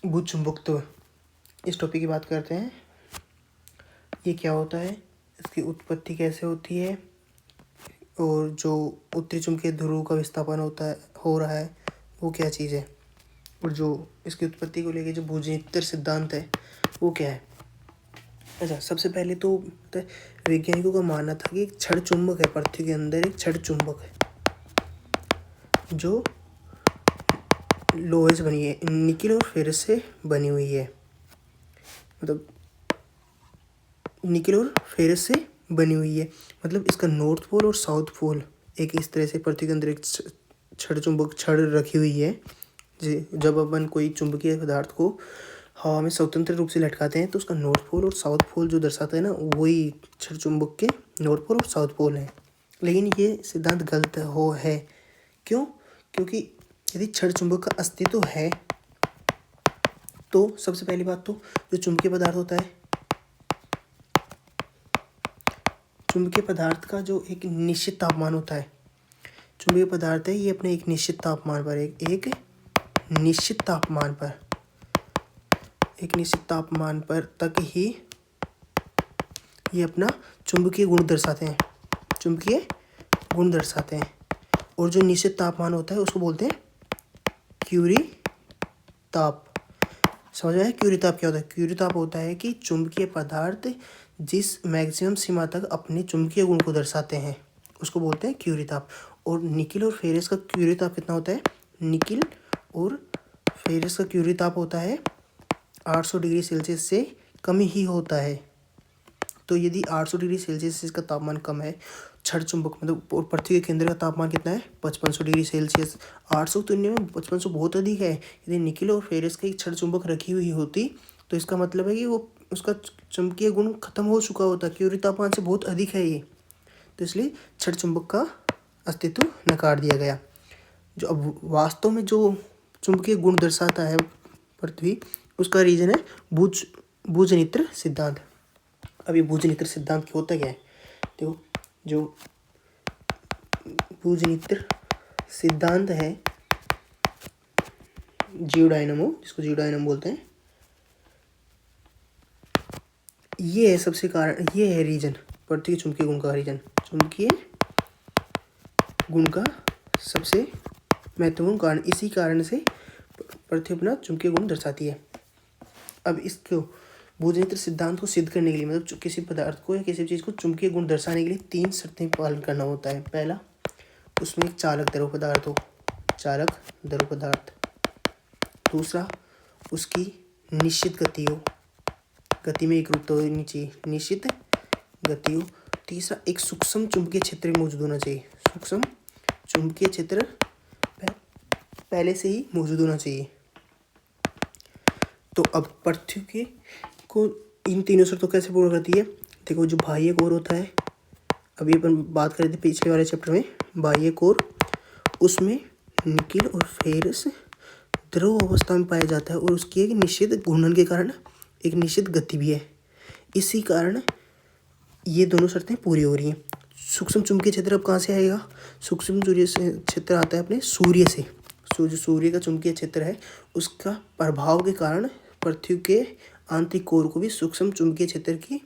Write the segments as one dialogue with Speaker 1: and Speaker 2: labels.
Speaker 1: भूज चुंबकत्व, इस टॉपिक की बात करते हैं। ये क्या होता है, इसकी उत्पत्ति कैसे होती है, और जो उत्तरी चुंबकीय ध्रुव का विस्थापन हो रहा है वो क्या चीज़ है, और जो इसकी उत्पत्ति को लेके जो भूजनित्र सिद्धांत है वो क्या है। अच्छा, सबसे पहले तो वैज्ञानिकों का मानना था कि एक छड़ चुंबक है, पृथ्वी के अंदर एक छड़ चुंबक है जो लोहे से बनी है, निकिल और फेरस से बनी हुई है। मतलब निकिल और फेरस से बनी हुई है, मतलब इसका नॉर्थ पोल और साउथ पोल एक इस तरह से पृथ्वी के अंदर एक छड़ रखी हुई है। जब अपन कोई चुंबकीय पदार्थ को हवा में स्वतंत्र रूप से लटकाते हैं तो उसका नॉर्थ पोल और साउथ पोल जो दर्शाता है ना, वही छड़ चुंबक के नॉर्थ पोल और साउथ पोल है। लेकिन ये सिद्धांत गलत है। क्यों? क्योंकि यदि छड़ चुंबक का अस्तित्व है तो सबसे पहली बात तो जो चुंबकीय पदार्थ होता है, चुंबकीय पदार्थ का जो एक निश्चित तापमान होता है, चुंबकीय पदार्थ है ये अपने एक निश्चित तापमान पर एक निश्चित तापमान पर तक ही ये अपना चुंबकीय गुण दर्शाते हैं। और जो निश्चित तापमान होता है उसको बोलते हैं क्यूरी ताप। समझ आया क्यूरी ताप क्या होता है? क्यूरी ताप होता है कि चुंबकीय पदार्थ जिस मैक्सिमम सीमा तक अपने चुंबकीय गुण को दर्शाते हैं उसको बोलते हैं क्यूरी ताप। और निकिल और फेरस का क्यूरी ताप कितना होता है? निकिल और फेरस का क्यूरी ताप होता है 800 डिग्री सेल्सियस से कम ही होता है। तो यदि 800 डिग्री सेल्सियस से इसका तापमान कम है, छड़ चुंबक मतलब और पृथ्वी के केंद्र का तापमान कितना है? 5500 डिग्री सेल्सियस। 800 तुलना में 5500 बहुत अधिक है। यदि निकिल और फेरस की एक छड़ चुंबक रखी हुई होती तो इसका मतलब है कि वो उसका चुंबकीय गुण खत्म हो चुका होता, क्योंकि तापमान से बहुत अधिक है ये। तो इसलिए छड़ चुंबक का अस्तित्व नकार दिया गया। जो अब वास्तव में जो चुंबकीय गुण दर्शाता है पृथ्वी, उसका रीजन है भूजनित्र सिद्धांत। अब ये भूजनित्र सिद्धांत होता क्या है? देखो, जो भूजनित्र सिद्धांत है जियोडायनमो, जिसको जियोडायनमो बोलते हैं, ये है सबसे कारण, ये है रीजन पृथ्वी के चुंबकीय गुण का रीजन। चुंबकीय गुण का सबसे महत्वपूर्ण कारण, इसी कारण से पृथ्वी अपना चुंबकीय गुण दर्शाती है। अब इसको भूजनित्र सिद्धांत को सिद्ध करने के लिए, मतलब किसी पदार्थ को या किसी चीज़ को चुंबकीय गुण दर्शाने के लिए 3 शर्तें पालन करना होता है। पहला, उसमें एक चालक द्रव पदार्थ हो, चालक द्रव पदार्थ। दूसरा, उसकी निश्चित गति हो, गति में एक रूपता होनी चाहिए, निश्चित गति हो। तीसरा, एक सूक्ष्म चुंबकीय क्षेत्र मौजूद होना चाहिए, सूक्ष्म चुंबकीय क्षेत्र पहले से ही मौजूद होना चाहिए। तो अब पृथ्वी के को इन तीनों शर्तों कैसे पूरा करती है? देखो, जो बाह्य कोर होता है, अभी अपन बात कर रहे थे पिछले वाले चैप्टर में, बाह्य कोर, उसमें निकिल और फेरस द्रव अवस्था में पाया जाता है और उसकी एक निश्चित घूर्णन के कारण एक निश्चित गति भी है। इसी कारण ये दोनों शर्तें पूरी हो रही हैं। सूक्ष्म चुंबकीय क्षेत्र अब कहाँ से आएगा? सूक्ष्म क्षेत्र आता है अपने सूर्य से। जो सूर्य का चुंबकीय क्षेत्र है उसका प्रभाव के कारण पृथ्वी के आंतरिक कोर को भी सूक्ष्म चुंबकीय क्षेत्र की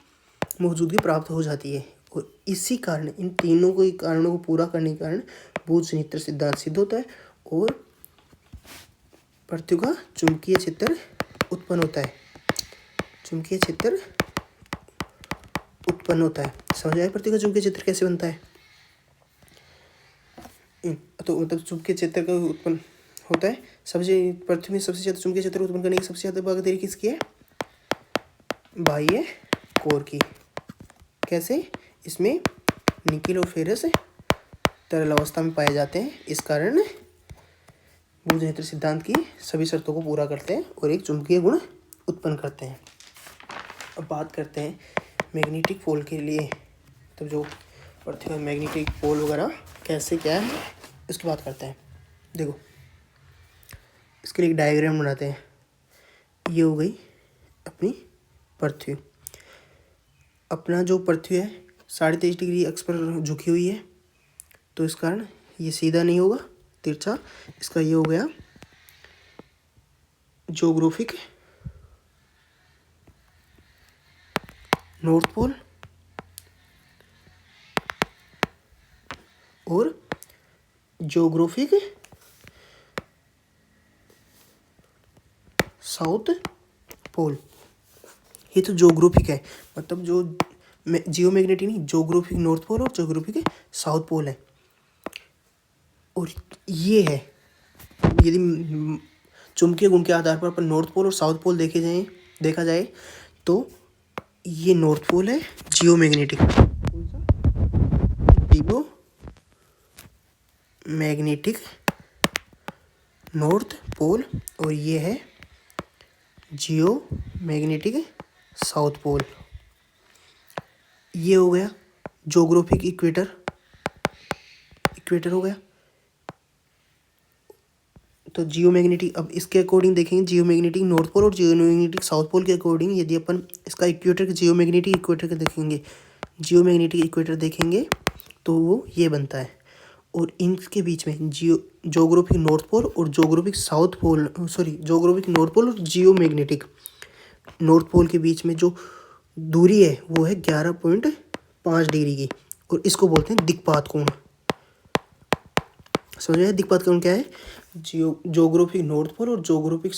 Speaker 1: मौजूदगी प्राप्त हो जाती है। और इसी कारण, इन तीनों को कारणों को पूरा करने के कारण भूजनित्र सिद्धांत सिद्ध होता है और पृथ्वी का चुंबकीय क्षेत्र उत्पन्न होता है। चुंबकीय क्षेत्र उत्पन्न होता है। समझ आया पृथ्वी का चुंबकीय क्षेत्र कैसे बनता है? तो मतलब चुंबकीय क्षेत्र का उत्पन्न होता है, पृथ्वी में सबसे ज़्यादा चुंबकीय क्षेत्र उत्पन्न करने की सबसे ज़्यादा भागीदारी किसकी है? बाह्य कोर की। कैसे? इसमें निकिल और फेरस तरल अवस्था में पाए जाते हैं, इस कारण भूजनित्र सिद्धांत की सभी शर्तों को पूरा करते हैं और एक चुंबकीय गुण उत्पन्न करते हैं। अब बात करते हैं मैग्नेटिक पोल के लिए। तो जो पृथ्वी का मैग्नेटिक पोल वगैरह कैसे क्या है इसकी बात करते हैं। देखो, इसके लिए एक डायग्राम बनाते हैं। ये हो गई अपनी पृथ्वी। अपना जो पृथ्वी है 23.5 डिग्री अक्ष पर झुकी हुई है, तो इस कारण ये सीधा नहीं होगा, तिरछा। इसका ये हो गया ज्योग्राफिक नॉर्थ पोल और ज्योग्राफिक साउथ पोल। ये तो ज्योग्राफिक है, मतलब जो जियोमैग्नेटिक नहीं, ज्योग्राफिक नॉर्थ पोल और ज्योग्राफिक साउथ पोल है। और ये है, यदि चुंबकीय गुण के आधार पर अपन नॉर्थ पोल और साउथ पोल देखा जाए तो ये नॉर्थ पोल है जियोमैग्नेटिक, जियोमैग्नेटिक नॉर्थ पोल, और ये है जियोमैग्नेटिक साउथ पोल। ये हो गया ज्योग्राफिक इक्वेटर हो गया। तो जियोमैग्नेटिक, अब इसके अकॉर्डिंग देखेंगे जियोमैग्नेटिक नॉर्थ पोल और जियोमैग्नेटिक साउथ पोल के अकॉर्डिंग यदि अपन इसका इक्वेटर जियोमैग्नेटिक इक्वेटर देखेंगे तो वो ये बनता है। और इनके बीच में ज्योग्राफिक नॉर्थ पोल और ज्योग्राफिक नॉर्थ पोल और जियोमैग्नेटिक नॉर्थ पोल के बीच में जो दूरी है वो है 11.5 डिग्री की, और इसको बोलते हैं दिक्पात कोण। समझ में? दिक्पात कोण क्या है? ज्योग्राफिक नॉर्थ पोल और ज्योग्राफिक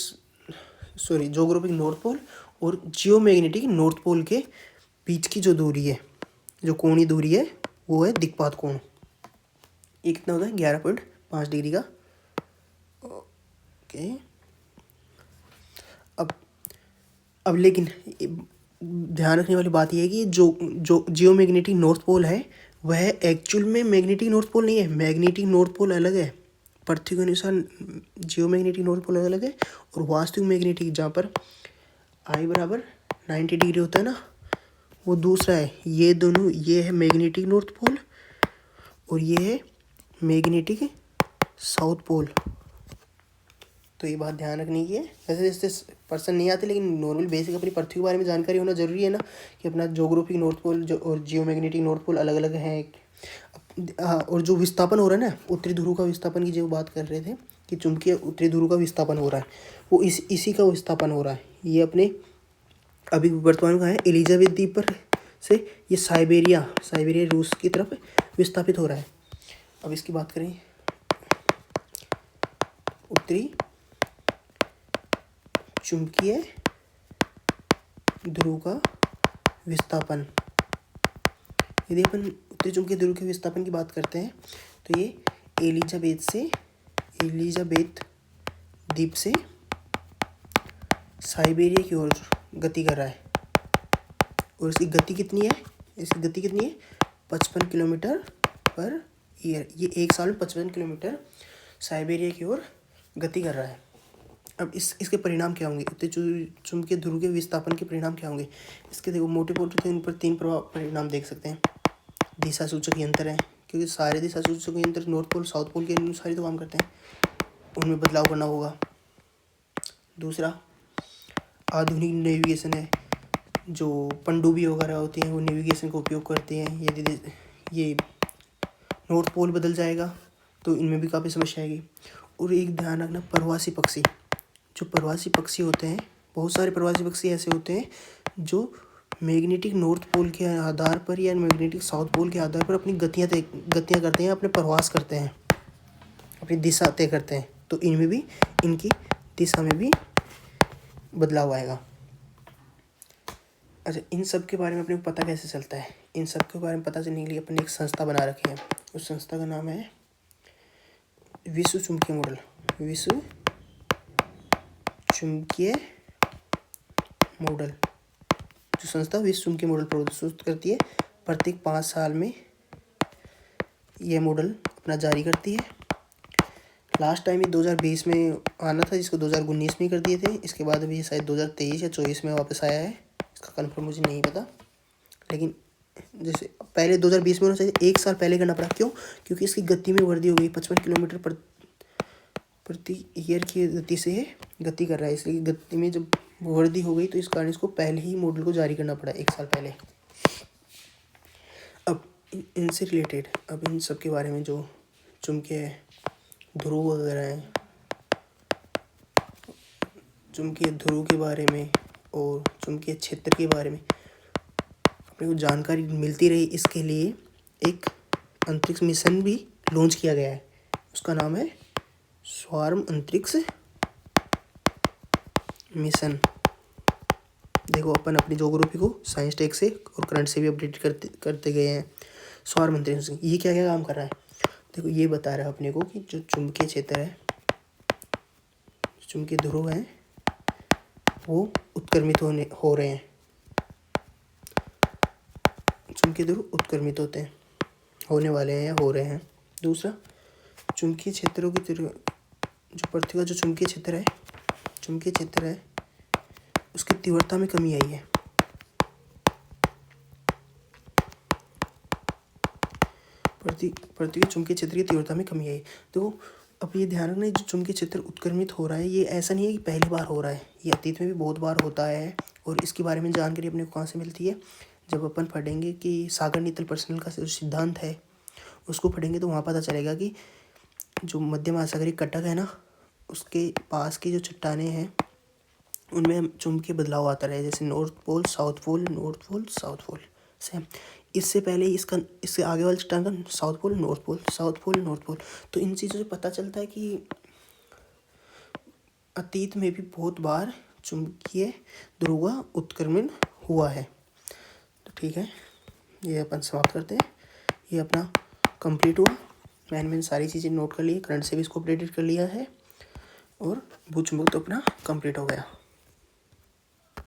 Speaker 1: नॉर्थ पोल और जियोमैग्नेटिक नॉर्थ पोल के बीच की जो दूरी है, जो कोणीय दूरी है, वो है दिक्पात कोण। ये कितना होता है? 11.5 डिग्री का। ओके, अब लेकिन ध्यान रखने वाली बात यह है कि जो जियोमैग्नेटिक नॉर्थ पोल है वह एक्चुअल में मैग्नेटिक नॉर्थ पोल नहीं है। मैग्नेटिक नॉर्थ पोल अलग है, पृथ्वी के अनुसार जियोमैग्नेटिक नॉर्थ पोल अलग है, और वास्तविक मैग्नेटिक जहाँ पर I बराबर 90 डिग्री होता है ना, वो दूसरा है। ये दोनों, ये है मैग्नेटिक नॉर्थ पोल और ये है मैग्नेटिक साउथ पोल। तो ये बात ध्यान रखनी की है। वैसे इससे पर्सन नहीं आते, लेकिन नॉर्मल बेसिक अपनी पृथ्वी के बारे में जानकारी होना जरूरी है ना, कि अपना ज्योग्राफिक नॉर्थ पोल और जियोमैग्नेटिक नॉर्थ पोल अलग अलग हैं। और जो विस्थापन हो रहा है ना, उत्तरी ध्रुव का विस्थापन की जो बात कर रहे थे कि चुंबकीय उत्तरी ध्रुव का विस्थापन हो रहा है, वो इसी का विस्थापन हो रहा है। ये अपने अभी वर्तमान का है एलिजाबेथ द्वीप पर से ये साइबेरिया रूस की तरफ विस्थापित हो रहा है। अब इसकी बात करें, उत्तरी चुंबकीय ध्रुव का विस्थापन। यदि अपन उत्तरी चुंबकीय ध्रुव के विस्थापन की बात करते हैं तो ये एलिजाबेथ द्वीप से साइबेरिया की ओर गति कर रहा है। और इसकी गति कितनी है? 55 किलोमीटर पर ईयर। ये एक साल में 55 किलोमीटर साइबेरिया की ओर गति कर रहा है। अब इसके परिणाम क्या होंगे? उत्तरी चुंबकीय ध्रुव के विस्थापन के परिणाम क्या होंगे? इसके देखो मोटे तौर पर 3 परिणाम देख सकते हैं। दिशा सूचक यंत्र है, क्योंकि सारे दिशा सूचक यंत्र नॉर्थ पोल साउथ पोल के अनुसार ही तो काम करते हैं, उनमें बदलाव करना होगा। दूसरा, आधुनिक नेविगेशन है। जो पनडुब्बी वगैरह होती हैं वो नेविगेशन का उपयोग करते हैं। यदि ये नॉर्थ पोल बदल जाएगा तो इनमें भी काफ़ी समस्या आएगी। और एक ध्यान रखना, प्रवासी पक्षी, जो प्रवासी पक्षी होते हैं, बहुत सारे प्रवासी पक्षी ऐसे होते हैं जो मैग्नेटिक नॉर्थ पोल के आधार पर या मैग्नेटिक साउथ पोल के आधार पर अपनी गतियाँ करते हैं, अपने प्रवास करते हैं, अपनी दिशा तय करते हैं। तो इनमें भी, इनकी दिशा में भी बदलाव आएगा। अच्छा, इन सब के बारे में अपने को पता कैसे चलता है? इन सब के बारे में पता चलने के लिए अपने एक संस्था बना रखी है। उस संस्था का नाम है विश्व चुंबकीय मॉडल। विश्व चुंबकीय मॉडल, जो संस्था विश्व चुंबकीय मॉडल प्रस्तुत करती है, प्रत्येक 5 साल में यह मॉडल अपना जारी करती है। लास्ट टाइम ये 2020 में आना था, जिसको 2019 में कर दिए थे। इसके बाद अभी शायद 2023 या 24 में वापस आया है, इसका कंफर्म मुझे नहीं पता। लेकिन जैसे पहले 2020 में होना चाहिए, 1 साल पहले करना पड़ा। क्यों? क्योंकि इसकी गति में वृद्धि हो गई। 55 किलोमीटर प्रति ईयर की गति से गति कर रहा है, इसलिए गति में जब वृद्धि हो गई तो इस कारण इसको पहले ही मॉडल को जारी करना पड़ा, 1 साल पहले। अब इनसे रिलेटेड, अब इन सब के बारे में जो चुंबकीय ध्रुव वगैरह हैं, चुंबकीय ध्रुव के बारे में और चुंबकीय क्षेत्र के बारे में अपने को जानकारी मिलती रही, इसके लिए एक अंतरिक्ष मिशन भी लॉन्च किया गया है। उसका नाम है स्वार्म अंतरिक्ष मिशन। देखो अपन अपनी ज्योग्राफी को साइंस टेक से और करंट से भी अपडेट करते गए हैं। स्वार्म अंतरिक्ष ये क्या क्या काम कर रहा है, देखो ये बता रहा है अपने को कि जो चुंबकीय क्षेत्र है, चुंबकीय ध्रुव है, वो उत्क्रमित हो रहे हैं। चुंबकीय ध्रुव उत्क्रमित होने वाले हैं या हो रहे हैं। दूसरा, चुंबकीय क्षेत्रों की जो पृथ्वी का जो चुंबकीय क्षेत्र है उसकी तीव्रता में कमी आई है। पृथ्वी के चुंबकीय क्षेत्र की तीव्रता में कमी आई। तो अब ये ध्यान रखना, जो चुंबकीय क्षेत्र उत्क्रमित हो रहा है ये ऐसा नहीं है कि पहली बार हो रहा है, ये अतीत में भी बहुत बार होता है। और इसके बारे में जानकारी अपने को कहाँ से मिलती है, जब अपन पढ़ेंगे कि सागर नीतल प्रश्नल का जो सिद्धांत है उसको पढ़ेंगे तो वहाँ पता चलेगा कि जो मध्य महासागरीय कटक है ना, उसके पास की जो चट्टानें हैं उनमें चुंबकीय बदलाव आता रहे, जैसे north pole south pole, north pole south pole. Same इससे पहले इससे आगे वाले चट्टान का south pole north pole, south pole north pole. तो इन चीज़ों से पता चलता है कि अतीत में भी बहुत बार चुंबकीय ध्रुव का उत्क्रमण हुआ है। तो ठीक है, ये अपन समाप्त करते हैं। ये अपना कंप्लीट हुआ। मैंने सारी चीज़ें नोट कर ली, करंट से भी इसको अपडेटेड कर लिया है और भूचुंबक तो अपना कंप्लीट हो गया।